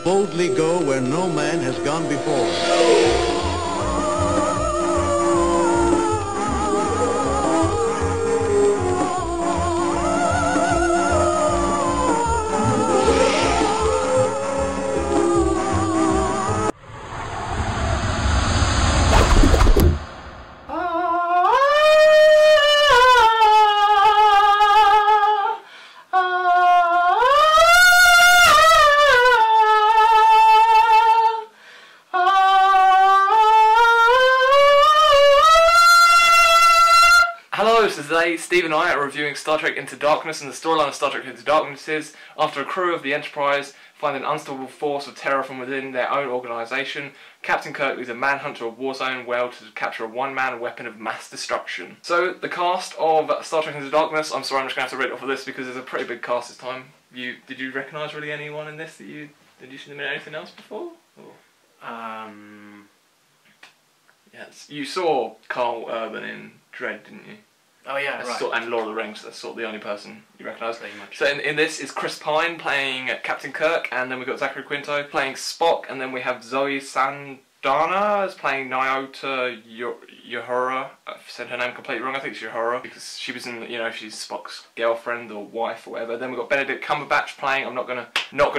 boldly go where no man has gone before. Hello, so today Steve and I are reviewing Star Trek Into Darkness, and the storyline of Star Trek Into Darkness is, after a crew of the Enterprise find an unstoppable force of terror from within their own organisation, Captain Kirk leads a manhunt of a warzone well to capture a one-man weapon of mass destruction. So, the cast of Star Trek Into Darkness, I'm sorry I'm just going to have to read it off of this because there's a pretty big cast this time. Did you recognise really anyone in this that did you see them in anything else before? Or? Yes. You saw Carl Urban in Dread, didn't you? Oh yeah, right. And Lord of the Rings, that's sort of the only person you recognise. So in this is Chris Pine playing Captain Kirk, and then we've got Zachary Quinto playing Spock, and then we have Zoe Saldana as playing Nyota Uhura. I've said her name completely wrong, I think it's Uhura, because she was in, she's Spock's girlfriend or wife or whatever. Then we've got Benedict Cumberbatch playing, I'm not gonna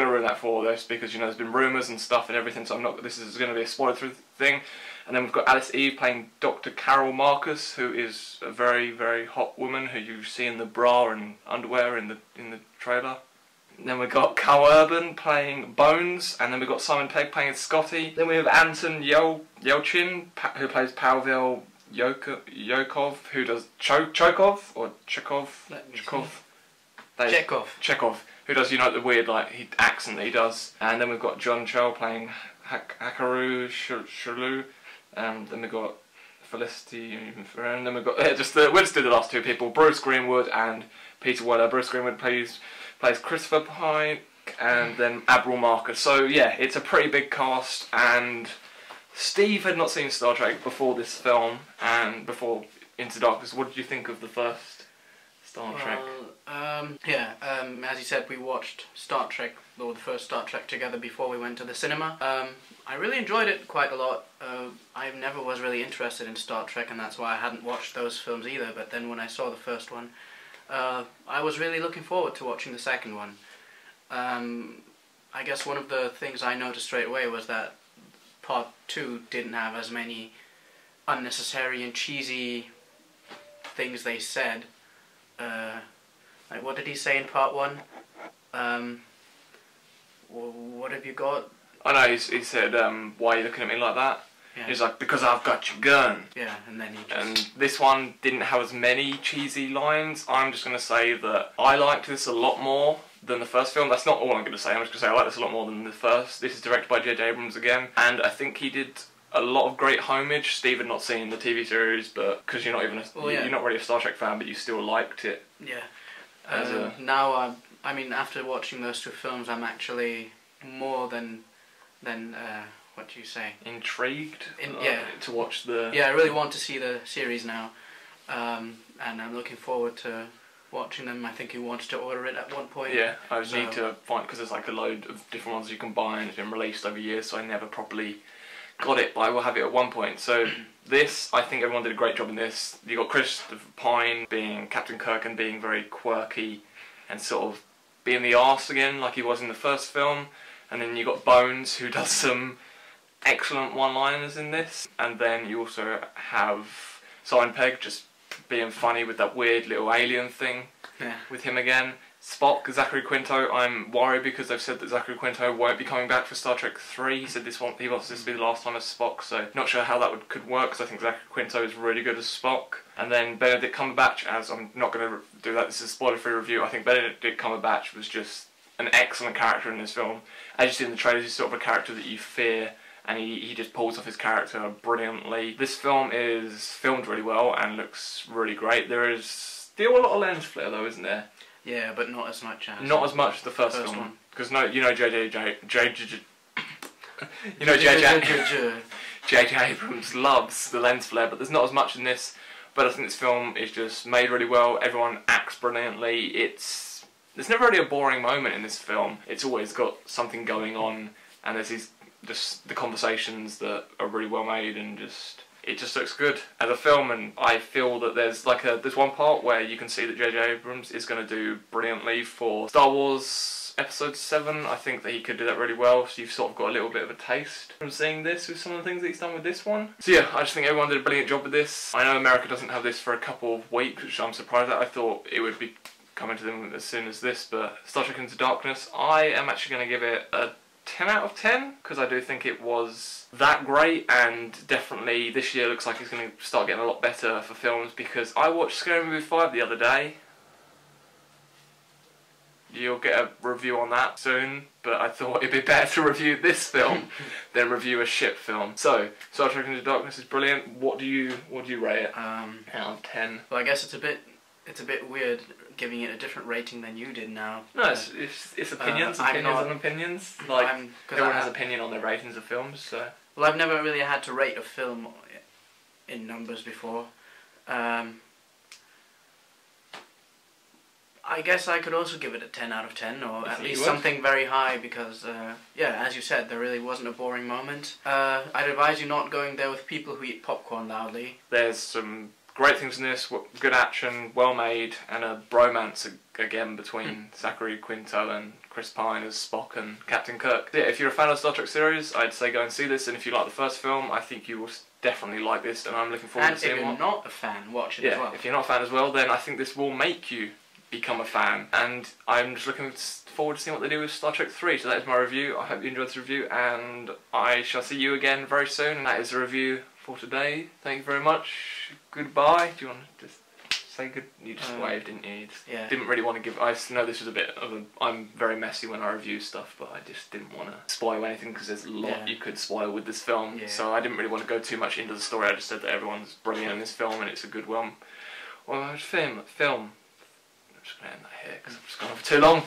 ruin that for all this, because there's been rumours and stuff and everything, so this is going to be a spoiler through thing. And then we've got Alice Eve playing Dr. Carol Marcus, who is a very, very hot woman who you see in the bra and underwear in the trailer. And then we've got Carl Urban playing Bones, and then we've got Simon Pegg playing Scotty. Then we have Anton Yelchin, who plays Pavel Yokov, who does Chekhov, who does the weird accent that he does. And then we've got John Cho playing Hakaru Shalu. Then we've got Felicity, and then we've got we'll just do the last two people: Bruce Greenwood and Peter Weller. Bruce Greenwood plays Christopher Pike, and then Admiral Marcus. So yeah, it's a pretty big cast. And Steve had not seen Star Trek before this film and before Into Darkness. What did you think of the first Star Trek? As you said, we watched Star Trek, or the first Star Trek together before we went to the cinema. I really enjoyed it quite a lot. I never was really interested in Star Trek, and that's why I hadn't watched those films either, but then when I saw the first one, I was really looking forward to watching the second one. I guess one of the things I noticed straight away was that Part 2 didn't have as many unnecessary and cheesy things they said. What did he say in Part 1? What have you got? I know, he said, why are you looking at me like that? Yeah. He's like, because I've got your gun. Yeah, and then he just... And this one didn't have as many cheesy lines. I'm just going to say that I liked this a lot more than the first film. That's not all I'm going to say. I'm just going to say I like this a lot more than the first. This is directed by J.J. Abrams again, and I think he did a lot of great homage. Steve had not seen the TV series, but because you're not even you're not really a Star Trek fan, but you still liked it. Yeah. Now after watching those two films, I'm actually more than what do you say? Intrigued. To watch the. Yeah, I really want to see the series now, and I'm looking forward to watching them. I think he wants to order it at one point. Yeah, I need to find, because there's a load of different ones you can buy, and it's been released over years, so I never properly got it, but I will have it at one point. So this, I think everyone did a great job in this. You got Christopher Pine being Captain Kirk and being very quirky and sort of being the arse again like he was in the first film, and then you got Bones, who does some excellent one-liners in this, and then you also have Simon Pegg just being funny with that weird little alien thing with him again. Spock, Zachary Quinto, I'm worried because they've said that Zachary Quinto won't be coming back for Star Trek 3. He said he wants this to be the last time as Spock, so not sure how that could work, because I think Zachary Quinto is really good as Spock. And then Benedict Cumberbatch, as I'm not going to do that, this is a spoiler-free review, I think Benedict Cumberbatch was just an excellent character in this film. As you see in the trailers, he's sort of a character that you fear, and he just pulls off his character brilliantly. This film is filmed really well and looks really great. There is still a lot of lens flare though, isn't there? Yeah, but not as much as... Not as much as the first film. One. Because J.J. Abrams loves the lens flare, but there's not as much in this. But I think this film is just made really well. Everyone acts brilliantly. There's never really a boring moment in this film. It's always got something going on and there's just the conversations that are really well made, and it just looks good as a film. And I feel that there's one part where you can see that J.J. Abrams is going to do brilliantly for Star Wars Episode 7. I think that he could do that really well, so you've sort of got a little bit of a taste from seeing this with some of the things that he's done with this one. So yeah, I just think everyone did a brilliant job with this. I know America doesn't have this for a couple of weeks, which I'm surprised at. I thought it would be coming to them as soon as this, but Star Trek Into Darkness, I am actually going to give it a 10 out of 10, because I do think it was that great, and definitely this year looks like it's going to start getting a lot better for films, because I watched Scary Movie 5 the other day. You'll get a review on that soon, but I thought it'd be better to review this film than review a shit film. So, Star Trek Into Darkness is brilliant. What do you rate it out of 10? Well, I guess it's a bit weird giving it a different rating than you did now. No, it's opinions on opinions. Like, everyone has opinion on their ratings of films, so... Well, I've never really had to rate a film in numbers before. I guess I could also give it a 10 out of 10, or at least something very high, because, yeah, as you said, there really wasn't a boring moment. I'd advise you not going there with people who eat popcorn loudly. There's some great things in this, good action, well made, and a bromance again between Zachary Quinto and Chris Pine as Spock and Captain Kirk. Yeah, if you're a fan of the Star Trek series, I'd say go and see this, and if you like the first film, I think you will definitely like this, and I'm looking forward to seeing more. And if you're not a fan, watch it as well. Yeah, if you're not a fan as well, then I think this will make you become a fan, and I'm just looking forward to seeing what they do with Star Trek 3. So that is my review. I hope you enjoyed this review, and I shall see you again very soon. And that is the review for today. Thank you very much. Goodbye. Do you want to just say good? You just waved, didn't you? Yeah. Didn't really want to give... I know this was a bit of a... I'm very messy when I review stuff, but I just didn't want to spoil anything, because there's a lot you could spoil with this film. Yeah. So I didn't really want to go too much into the story. I just said that everyone's brilliant in this film, and it's a good one. Well, film. I'm just going to end that here, because I've just gone on for too long.